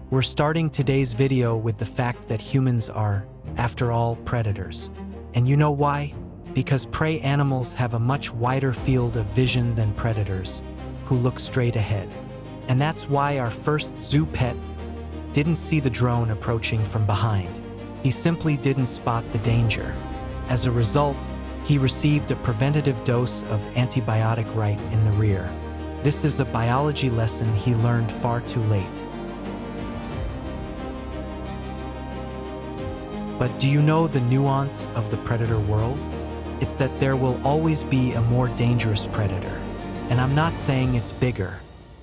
We're starting today's video with the fact that humans are, after all, predators. And you know why? Because prey animals have a much wider field of vision than predators, who look straight ahead. And that's why our first zoo pet didn't see the drone approaching from behind. He simply didn't spot the danger. As a result, he received a preventative dose of antibiotic right in the rear. This is a biology lesson he learned far too late. But do you know the nuance of the predator world? It's that there will always be a more dangerous predator. And I'm not saying it's bigger.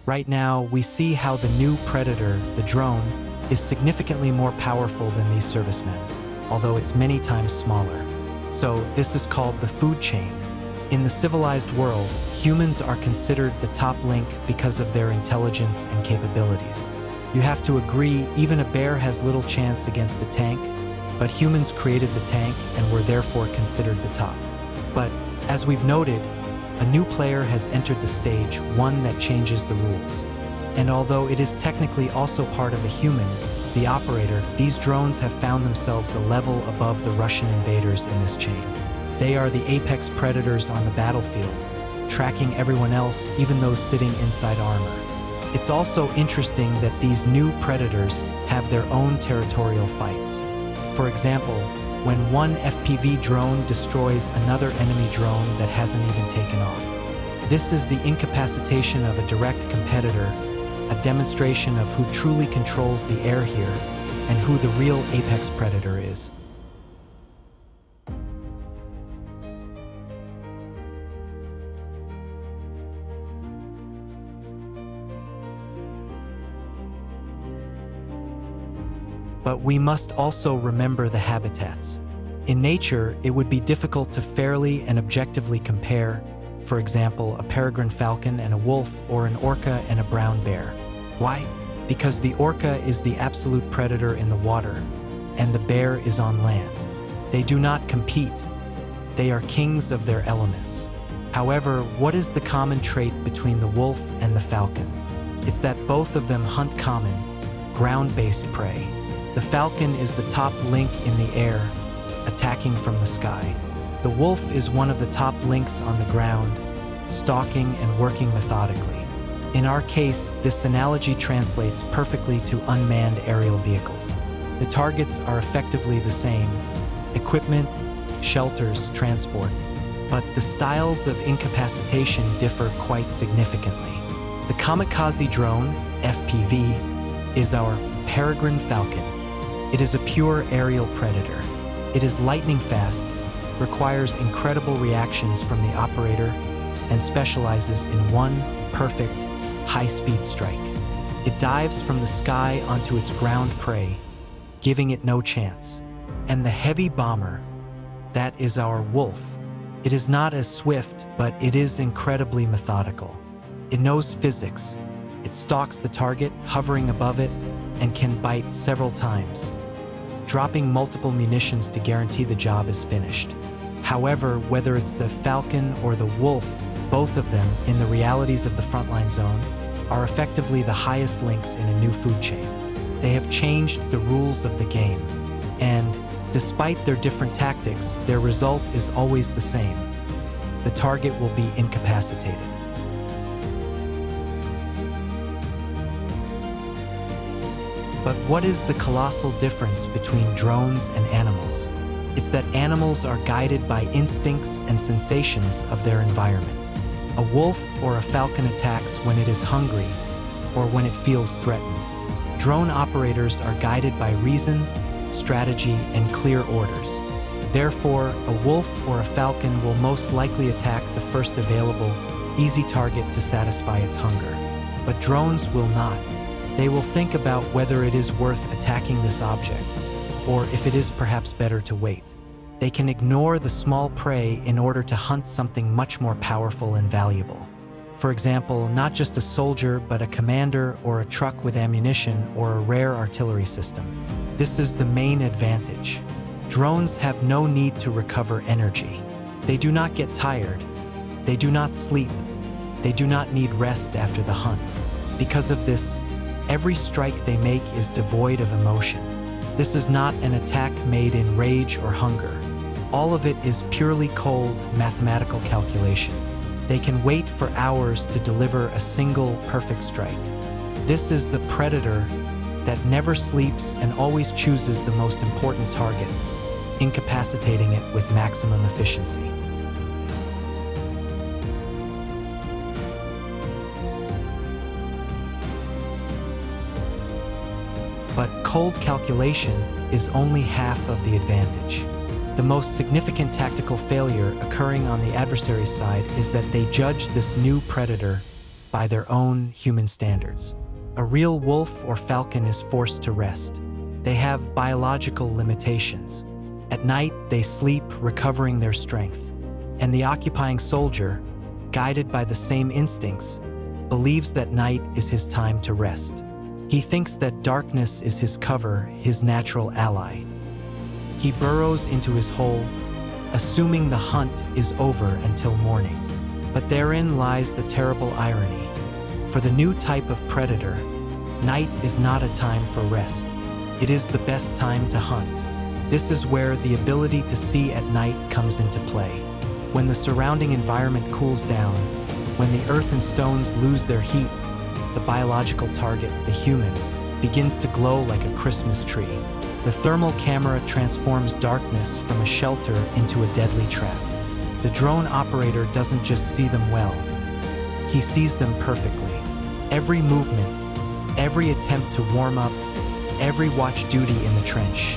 Right now, we see how the new predator, the drone, is significantly more powerful than these servicemen, although it's many times smaller. So this is called the food chain. In the civilized world, humans are considered the top link because of their intelligence and capabilities. You have to agree, even a bear has little chance against a tank, but humans created the tank and were therefore considered the top. But, as we've noted, a new player has entered the stage, one that changes the rules. And although it is technically also part of a human, the operator, these drones have found themselves a level above the Russian invaders in this chain. They are the apex predators on the battlefield, tracking everyone else, even those sitting inside armor. It's also interesting that these new predators have their own territorial fights. For example, when one FPV drone destroys another enemy drone that hasn't even taken off. This is the incapacitation of a direct competitor, a demonstration of who truly controls the air here and who the real apex predator is. But we must also remember the habitats. In nature, it would be difficult to fairly and objectively compare, for example, a peregrine falcon and a wolf or an orca and a brown bear. Why? Because the orca is the absolute predator in the water, and the bear is on land. They do not compete. They are kings of their elements. However, what is the common trait between the wolf and the falcon? It's that both of them hunt common, ground-based prey. The falcon is the top link in the air, attacking from the sky. The wolf is one of the top links on the ground, stalking and working methodically. In our case, this analogy translates perfectly to unmanned aerial vehicles. The targets are effectively the same: equipment, shelters, transport. But the styles of incapacitation differ quite significantly. The kamikaze drone, FPV, is our peregrine falcon. It is a pure aerial predator. It is lightning fast, requires incredible reactions from the operator, and specializes in one perfect, high-speed strike. It dives from the sky onto its ground prey, giving it no chance. And the heavy bomber, that is our wolf. It is not as swift, but it is incredibly methodical. It knows physics. It stalks the target, hovering above it, and can bite several times, dropping multiple munitions to guarantee the job is finished. However, whether it's the falcon or the wolf, both of them, in the realities of the frontline zone, are effectively the highest links in a new food chain. They have changed the rules of the game, and despite their different tactics, their result is always the same. The target will be incapacitated. But what is the colossal difference between drones and animals? It's that animals are guided by instincts and sensations of their environment. A wolf or a falcon attacks when it is hungry or when it feels threatened. Drone operators are guided by reason, strategy, and clear orders. Therefore, a wolf or a falcon will most likely attack the first available, easy target to satisfy its hunger. But drones will not. They will think about whether it is worth attacking this object, or if it is perhaps better to wait. They can ignore the small prey in order to hunt something much more powerful and valuable. For example, not just a soldier, but a commander or a truck with ammunition or a rare artillery system. This is the main advantage. Drones have no need to recover energy. They do not get tired. They do not sleep. They do not need rest after the hunt. Because of this, Every strike they make is devoid of emotion. This is not an attack made in rage or hunger. All of it is purely cold, mathematical calculation. They can wait for hours to deliver a single perfect strike. This is the predator that never sleeps and always chooses the most important target, incapacitating it with maximum efficiency. But cold calculation is only half of the advantage. The most significant tactical failure occurring on the adversary's side is that they judge this new predator by their own human standards. A real wolf or falcon is forced to rest. They have biological limitations. At night, they sleep, recovering their strength. And the occupying soldier, guided by the same instincts, believes that night is his time to rest. He thinks that darkness is his cover, his natural ally. He burrows into his hole, assuming the hunt is over until morning. But therein lies the terrible irony. For the new type of predator, night is not a time for rest. It is the best time to hunt. This is where the ability to see at night comes into play. When the surrounding environment cools down, when the earth and stones lose their heat, the biological target, the human, begins to glow like a Christmas tree. The thermal camera transforms darkness from a shelter into a deadly trap. The drone operator doesn't just see them well, he sees them perfectly. Every movement, every attempt to warm up, every watch duty in the trench,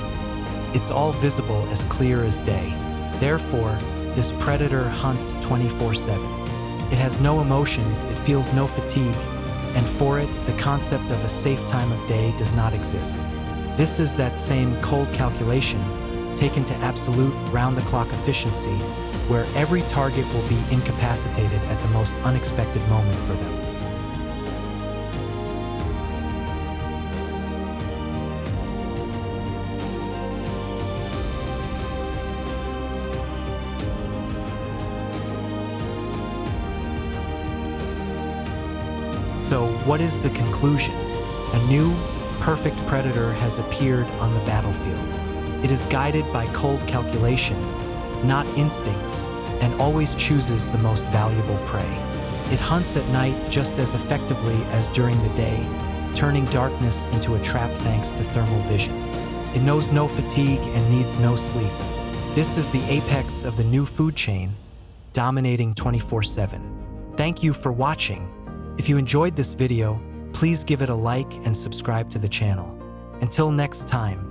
it's all visible as clear as day. Therefore, this predator hunts 24/7. It has no emotions, it feels no fatigue, and for it, the concept of a safe time of day does not exist. This is that same cold calculation taken to absolute round-the-clock efficiency, where every target will be incapacitated at the most unexpected moment for them. So, what is the conclusion? A new, perfect predator has appeared on the battlefield. It is guided by cold calculation, not instincts, and always chooses the most valuable prey. It hunts at night just as effectively as during the day, turning darkness into a trap thanks to thermal vision. It knows no fatigue and needs no sleep. This is the apex of the new food chain, dominating 24/7. Thank you for watching. If you enjoyed this video, please give it a like and subscribe to the channel. Until next time.